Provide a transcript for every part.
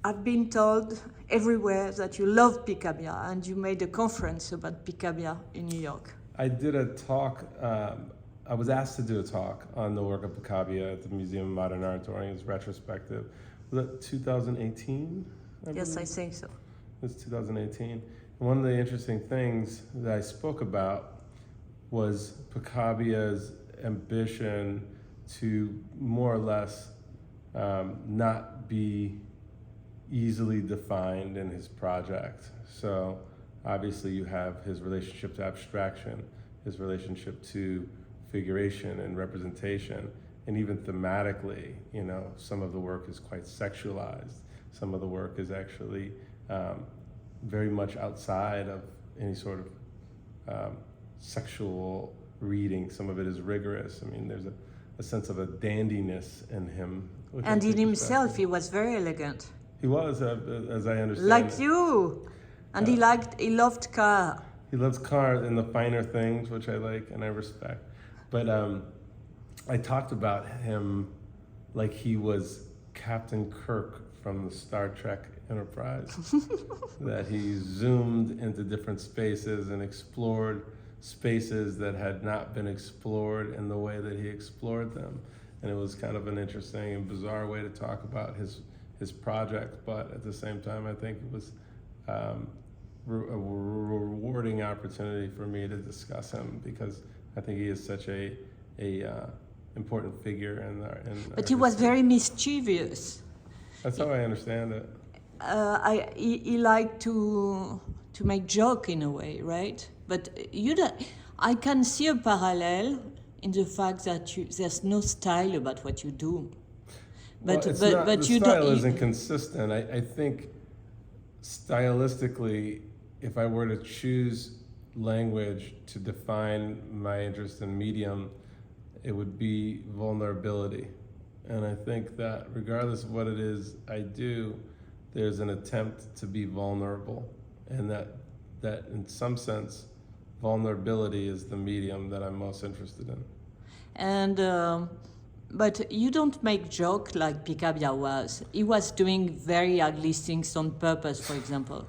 I've been told everywhere that you love Picabia, and you made a conference about Picabia in New York. I did a talk, I was asked to do a talk on the work of Picabia at the Museum of Modern Art during his retrospective. Was that 2018? Yes, I think so. It was 2018. And one of the interesting things that I spoke about was Picabia's ambition to more or less not be easily defined in his project. So obviously you have his relationship to abstraction, his relationship to figuration and representation, and even thematically, you know, some of the work is quite sexualized. Some of the work is actually very much outside of any sort of sexual reading. Some of it is rigorous. I mean, there's a sense of a dandiness in him. And in himself, he was very elegant. He was, as I understand. Like you. And he loved car. He loves cars and the finer things, which I like and I respect. But I talked about him like he was Captain Kirk from the Star Trek Enterprise. That he zoomed into different spaces and explored spaces that had not been explored in the way that he explored them. And it was kind of an interesting and bizarre way to talk about his project, but at the same time, I think it was a rewarding opportunity for me to discuss him because I think he is such a important figure in our But he was very mischievous. That's how I understand it. He liked to make joke in a way, right? But I can see a parallel in the fact that there's no style about what you do. But the style isn't consistent. I think stylistically, if I were to choose language to define my interest in medium, it would be vulnerability. And I think that regardless of what it is I do, there's an attempt to be vulnerable. And that in some sense, vulnerability is the medium that I'm most interested in. And but you don't make joke like Picabia was. He was doing very ugly things on purpose, for example.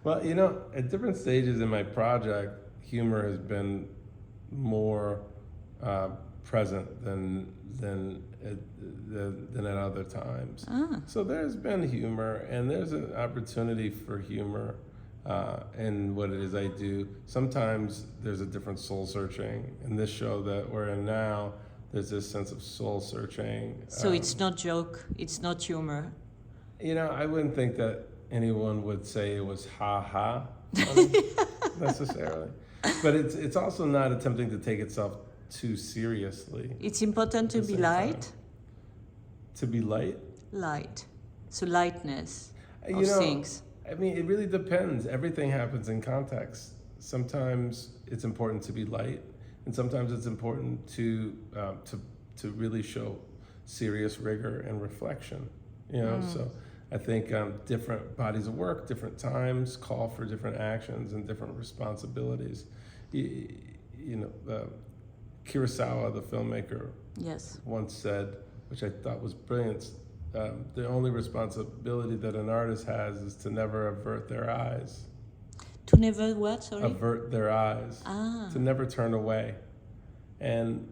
Well, you know, at different stages in my project, humor has been more present than at other times. So there's been humor, and there's an opportunity for humor in what it is I do. Sometimes there's a different soul searching. In this show that we're in now, there's this sense of soul searching. So it's not joke, it's not humor. You know, I wouldn't think that anyone would say it was ha-ha necessarily. But it's also not attempting to take itself too seriously. It's important to be light. To be light? Light. So lightness of things. I mean, it really depends. Everything happens in context. Sometimes it's important to be light, and sometimes it's important to really show serious rigor and reflection. You know, so I think different bodies of work, different times call for different actions and different responsibilities. You know, Kurosawa, the filmmaker, once said, which I thought was brilliant, the only responsibility that an artist has is to never avert their eyes. To never what, sorry? Avert their eyes. To never turn away. And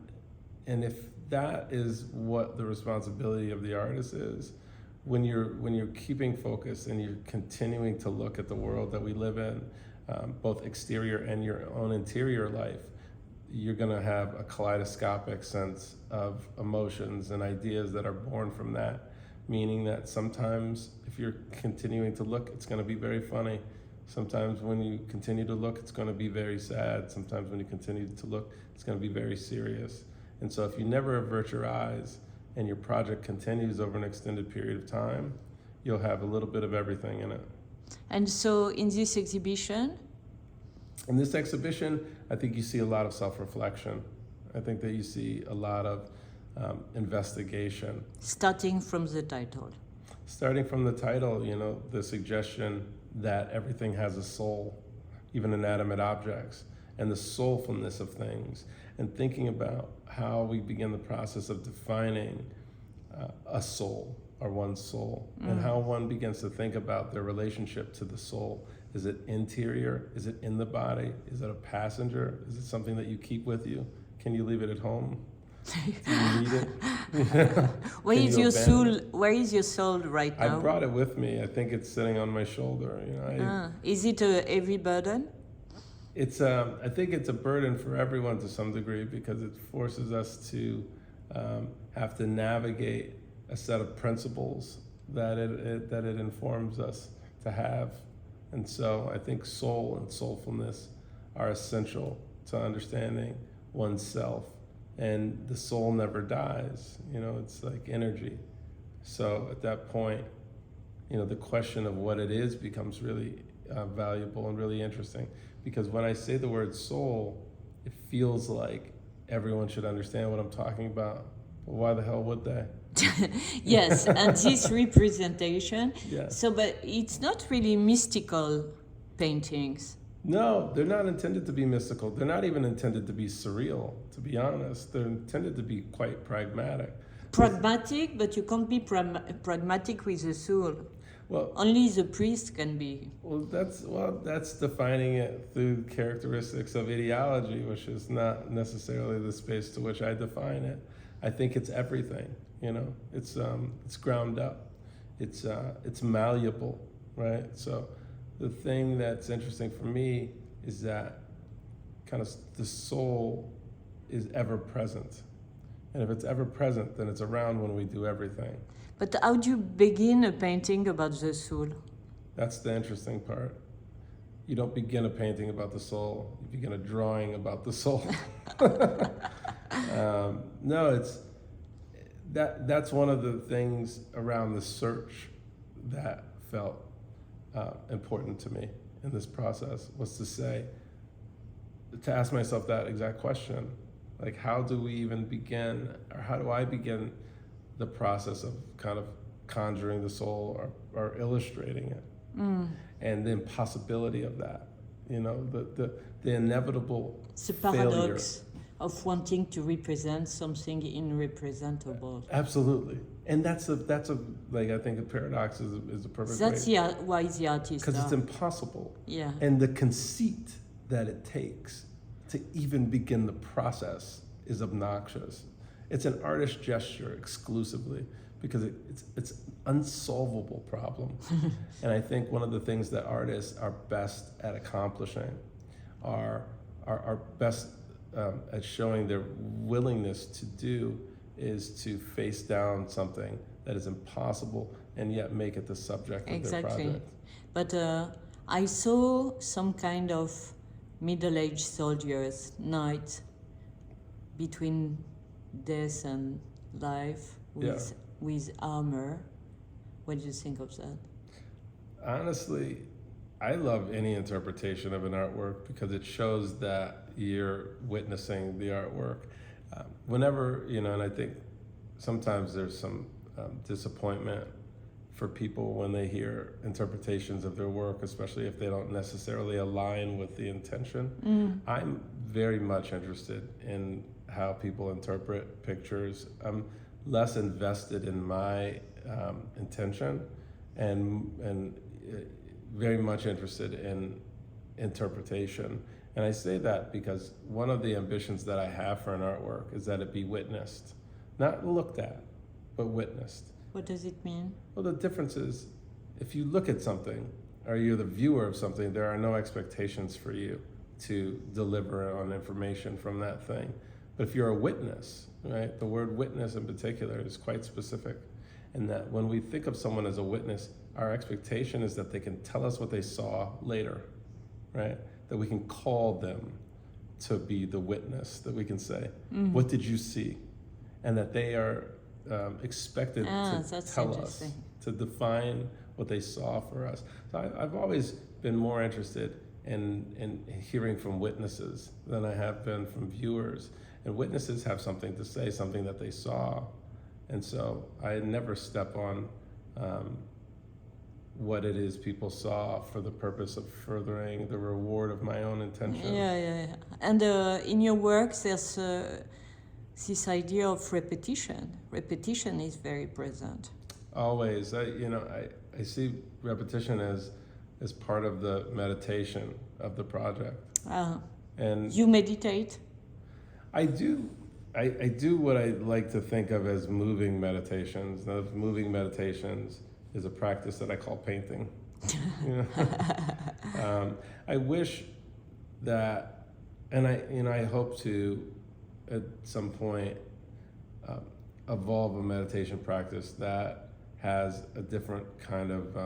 if that is what the responsibility of the artist is, when you're keeping focus and you're continuing to look at the world that we live in, both exterior and your own interior life, you're going to have a kaleidoscopic sense of emotions and ideas that are born from that, meaning that sometimes if you're continuing to look, it's going to be very funny. Sometimes when you continue to look, it's going to be very sad. Sometimes when you continue to look, it's going to be very serious. And so if you never avert your eyes and your project continues over an extended period of time, you'll have a little bit of everything in it. And so in this exhibition? In this exhibition, I think you see a lot of self-reflection. I think that you see a lot of investigation. Starting from the title. Starting from the title, you know, the suggestion that everything has a soul, even inanimate objects, and the soulfulness of things, and thinking about how we begin the process of defining a soul are one's soul, and how one begins to think about their relationship to the soul. Is it interior? Is it in the body? Is it a passenger? Is it something that you keep with you? Can you leave it at home? Do you need it? Where is your soul? Where is your soul right now? I brought it with me. I think it's sitting on my shoulder. Is it a heavy burden? It's I think it's a burden for everyone to some degree, because it forces us to have to navigate a set of principles that it informs us to have. And so I think soul and soulfulness are essential to understanding oneself. And the soul never dies, it's like energy. So at that point, the question of what it is becomes really valuable and really interesting. Because when I say the word soul, it feels like everyone should understand what I'm talking about. But why the hell would they? Yes, and this representation. Yeah. So, but it's not really mystical paintings. No, they're not intended to be mystical. They're not even intended to be surreal, to be honest. They're intended to be quite pragmatic. Pragmatic, but you can't be pragmatic with the soul. Well, only the priest can be. Well, that's defining it through characteristics of ideology, which is not necessarily the space to which I define it. I think it's everything. It's ground up. It's malleable, right? So the thing that's interesting for me is that kind of the soul is ever present. And if it's ever present, then it's around when we do everything. But how do you begin a painting about the soul? That's the interesting part. You don't begin a painting about the soul. You begin a drawing about the soul. No, that's one of the things around the search that felt important to me in this process, was to ask myself that exact question. Like, how do we even begin, or how do I begin the process of kind of conjuring the soul or illustrating it? And the impossibility of that, the inevitable the paradox of wanting to represent something irrepresentable. Absolutely. And that's a like, I think a paradox is a perfect That's way. why the artist. Because it's impossible. Yeah. And the conceit that it takes to even begin the process is obnoxious. It's an artist gesture exclusively, because it's an unsolvable problem. And I think one of the things that artists are best at accomplishing are best at showing their willingness to do is to face down something that is impossible and yet make it the subject of their project. But I saw some kind of middle-aged soldiers, knights, between death and life, with armor. What do you think of that? Honestly, I love any interpretation of an artwork, because it shows that you're witnessing the artwork. Whenever, and I think sometimes there's some disappointment for people when they hear interpretations of their work, especially if they don't necessarily align with the intention. I'm very much interested in how people interpret pictures. I'm less invested in my intention, and very much interested in interpretation. And I say that because one of the ambitions that I have for an artwork is that it be witnessed, not looked at, but witnessed. What does it mean? Well, the difference is, if you look at something, or you're the viewer of something, there are no expectations for you to deliver on information from that thing. But if you're a witness, right, the word witness in particular is quite specific, in that when we think of someone as a witness, our expectation is that they can tell us what they saw later, right? That we can call them to be the witness, that we can say, what did you see? And that they are expected to tell us, to define what they saw for us. So I've always been more interested in hearing from witnesses than I have been from viewers. And witnesses have something to say, something that they saw. And so I never step on what it is people saw for the purpose of furthering the reward of my own intention. Yeah. And in your work, there's this idea of repetition. Repetition is very present. Always. I see repetition as part of the meditation of the project. And you meditate? I do. I do what I like to think of as moving meditations. Those moving meditations is a practice that I call painting. I wish that, and I hope to, at some point, evolve a meditation practice that has a different kind of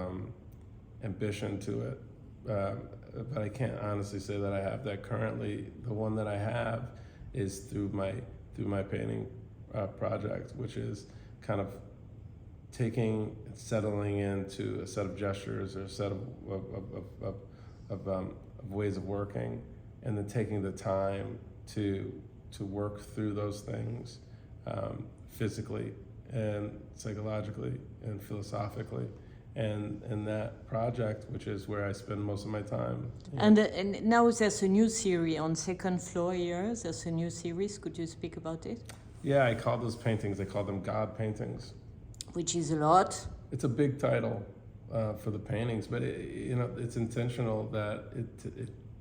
ambition to it. But I can't honestly say that I have that currently. The one that I have is through my painting project, which is kind of settling into a set of gestures or a set of ways of working, and then taking the time to work through those things physically and psychologically and philosophically. And that project, which is where I spend most of my time. And now there's a new series on second floor here. There's a new series. Could you speak about it? Yeah, I call those paintings, I call them God paintings. Which is a lot. It's a big title for the paintings, but it's intentional that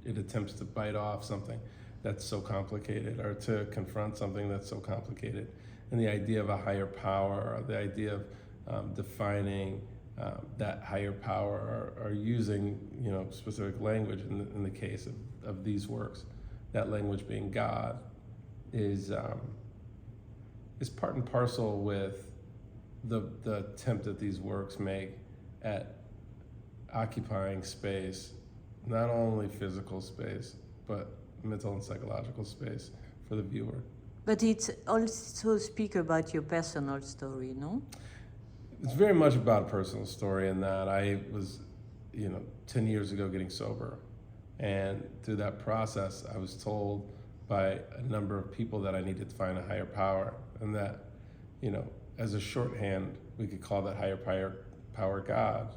it attempts to bite off something that's so complicated, or to confront something that's so complicated. And the idea of a higher power, or the idea of defining that higher power, or using specific language in the case of these works, that language being God, is part and parcel with the attempt that these works make at occupying space, not only physical space, but mental and psychological space for the viewer. But it's also speak about your personal story, no? It's very much about a personal story, in that I was, 10 years ago getting sober. And through that process, I was told by a number of people that I needed to find a higher power, and that, as a shorthand, we could call that higher power God,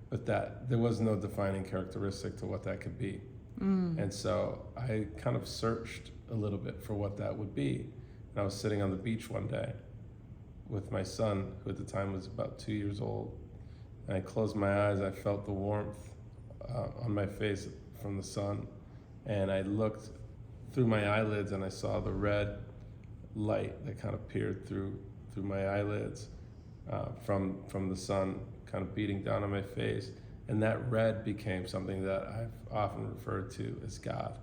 but that there was no defining characteristic to what that could be. And so I kind of searched a little bit for what that would be. And I was sitting on the beach one day with my son, who at the time was about 2 years old. And I closed my eyes, I felt the warmth on my face from the sun. And I looked through my eyelids, and I saw the red light that kind of peered through my eyelids from the sun kind of beating down on my face. And that red became something that I've often referred to as God.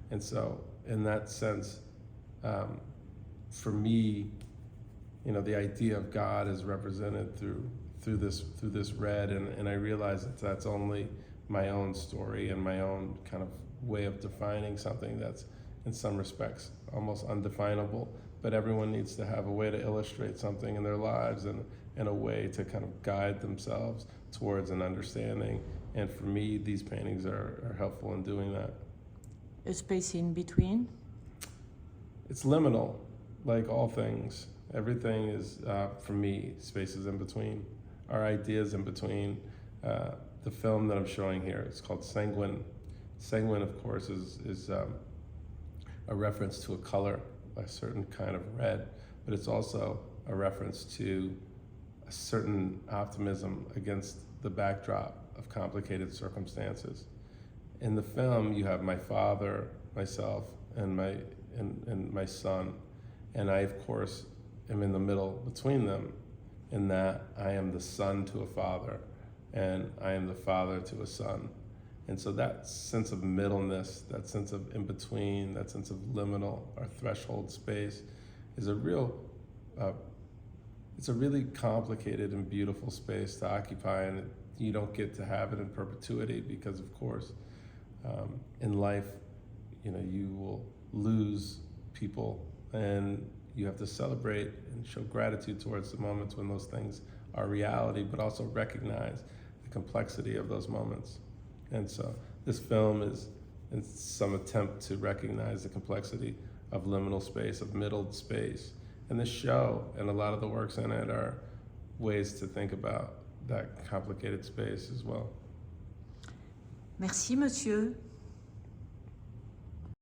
And so in that sense, for me, the idea of God is represented through this red, and I realize that that's only my own story and my own kind of way of defining something that's in some respects almost undefinable, but everyone needs to have a way to illustrate something in their lives, and a way to kind of guide themselves towards an understanding. And for me, these paintings are helpful in doing that. A space in between? It's liminal, like all things. Everything is, for me, spaces in between, our ideas in between. The film that I'm showing here, it's called Sanguine. Sanguine, of course, is a reference to a color, a certain kind of red, but it's also a reference to a certain optimism against the backdrop of complicated circumstances. In the film, you have my father, myself, and my son, and I, of course, am in the middle between them, in that I am the son to a father, and I am the father to a son. And so that sense of middleness, that sense of in-between, that sense of liminal or threshold space is it's a really complicated and beautiful space to occupy, and you don't get to have it in perpetuity because, of course, in life, you will lose people, and you have to celebrate and show gratitude towards the moments when those things are reality, but also recognize the complexity of those moments. And so this film is in some attempt to recognize the complexity of liminal space, of middled space. And this show and a lot of the works in it are ways to think about that complicated space as well. Merci, monsieur.